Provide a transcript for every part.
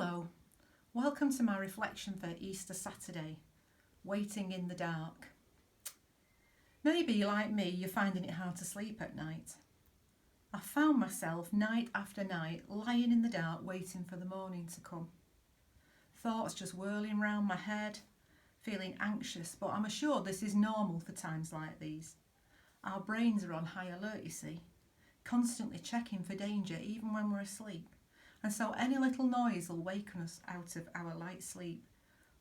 Hello, welcome to my reflection for Easter Saturday, Waiting in the Dark. Maybe, like me, you're finding it hard to sleep at night. I found myself night after night lying in the dark waiting for the morning to come. Thoughts just whirling round my head, feeling anxious, but I'm assured this is normal for times like these. Our brains are on high alert, you see, constantly checking for danger even when we're asleep. And so any little noise will waken us out of our light sleep,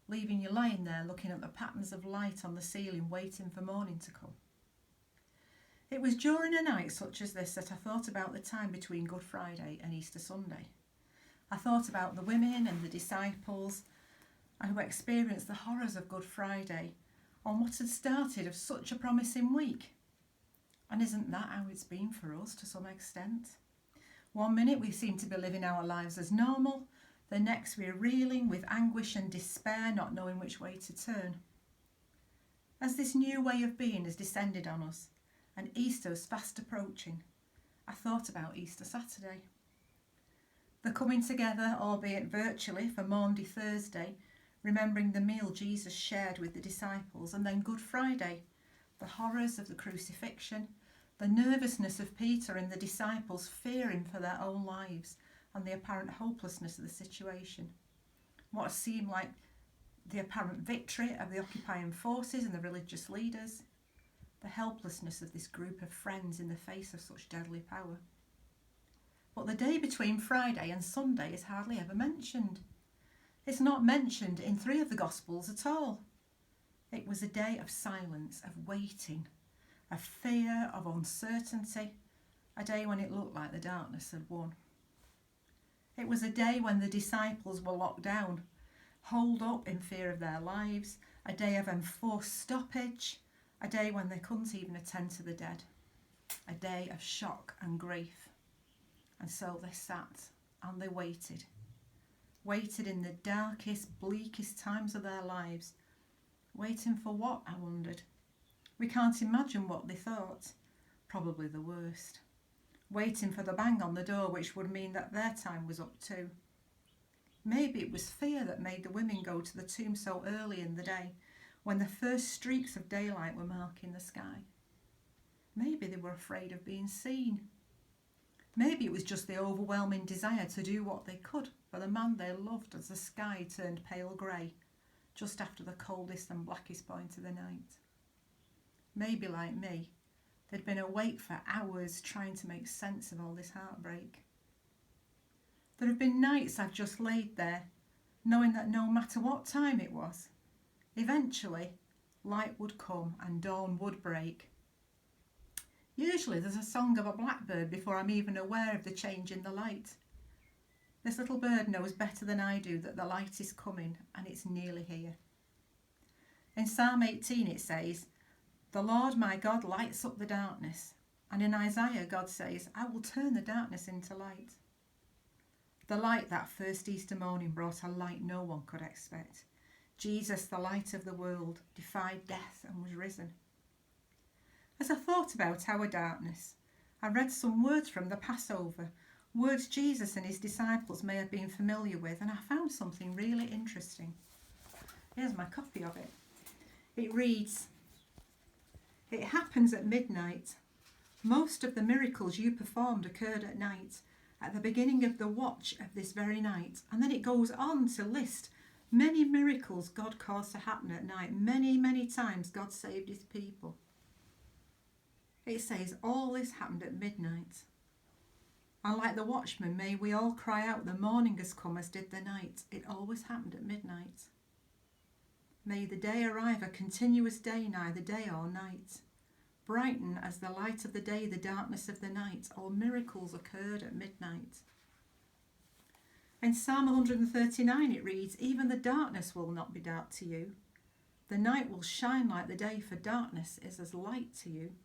leaving you lying there looking at the patterns of light on the ceiling waiting for morning to come. It was during a night such as this that I thought about the time between Good Friday and Easter Sunday. I thought about the women and the disciples who experienced the horrors of Good Friday on what had started of such a promising week. And isn't that how it's been for us to some extent? One minute we seem to be living our lives as normal, the next we're reeling with anguish and despair, not knowing which way to turn. As this new way of being has descended on us, and Easter is fast approaching, I thought about Easter Saturday. The coming together, albeit virtually, for Maundy Thursday, remembering the meal Jesus shared with the disciples, and then Good Friday, the horrors of the crucifixion, the nervousness of Peter and the disciples fearing for their own lives and the apparent hopelessness of the situation. What seemed like the apparent victory of the occupying forces and the religious leaders. The helplessness of this group of friends in the face of such deadly power. But the day between Friday and Sunday is hardly ever mentioned. It's not mentioned in 3 of the Gospels at all. It was a day of silence, of waiting, of fear, of uncertainty, a day when it looked like the darkness had won. It was a day when the disciples were locked down, holed up in fear of their lives, a day of enforced stoppage, a day when they couldn't even attend to the dead, a day of shock and grief. And so they sat and they waited in the darkest, bleakest times of their lives. Waiting for what, I wondered. We can't imagine what they thought. Probably the worst. Waiting for the bang on the door, which would mean that their time was up too. Maybe it was fear that made the women go to the tomb so early in the day, when the first streaks of daylight were marking the sky. Maybe they were afraid of being seen. Maybe it was just the overwhelming desire to do what they could for the man they loved as the sky turned pale grey, just after the coldest and blackest point of the night. Maybe, like me, they'd been awake for hours trying to make sense of all this heartbreak. There have been nights I've just laid there, knowing that no matter what time it was, eventually light would come and dawn would break. Usually there's a song of a blackbird before I'm even aware of the change in the light. This little bird knows better than I do that the light is coming and it's nearly here. In Psalm 18 it says, "The Lord my God lights up the darkness." And in Isaiah God says, "I will turn the darkness into light." The light that first Easter morning brought a light no one could expect. Jesus, the light of the world, defied death and was risen. As I thought about our darkness, I read some words from the Passover, words Jesus and his disciples may have been familiar with, and I found something really interesting. Here's my copy of it. It reads, "It happens at midnight. Most of the miracles you performed occurred at night, at the beginning of the watch of this very night." And then it goes on to list many miracles God caused to happen at night. Many times God saved his people. It says all this happened at midnight. And like the watchman, may we all cry out, "The morning has come," as did the night. It always happened at midnight. May the day arrive, a continuous day, neither day or night. Brighten as the light of the day the darkness of the night. All miracles occurred at midnight. In Psalm 139 it reads, "Even the darkness will not be dark to you. The night will shine like the day, for darkness is as light to you."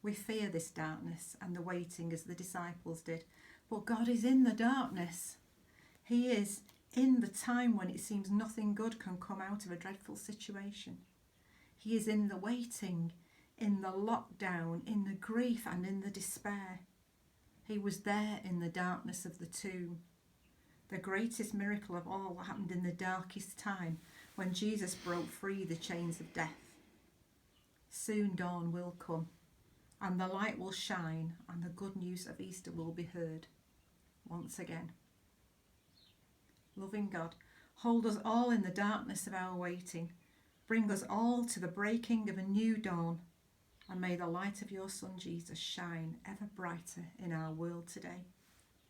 We fear this darkness and the waiting as the disciples did, but God is in the darkness. He is in the time when it seems nothing good can come out of a dreadful situation. He is in the waiting, in the lockdown, in the grief and in the despair. He was there in the darkness of the tomb. The greatest miracle of all happened in the darkest time when Jesus broke free the chains of death. Soon dawn will come and the light will shine and the good news of Easter will be heard once again. Loving God, hold us all in the darkness of our waiting. Bring us all to the breaking of a new dawn. And may the light of your Son Jesus shine ever brighter in our world today.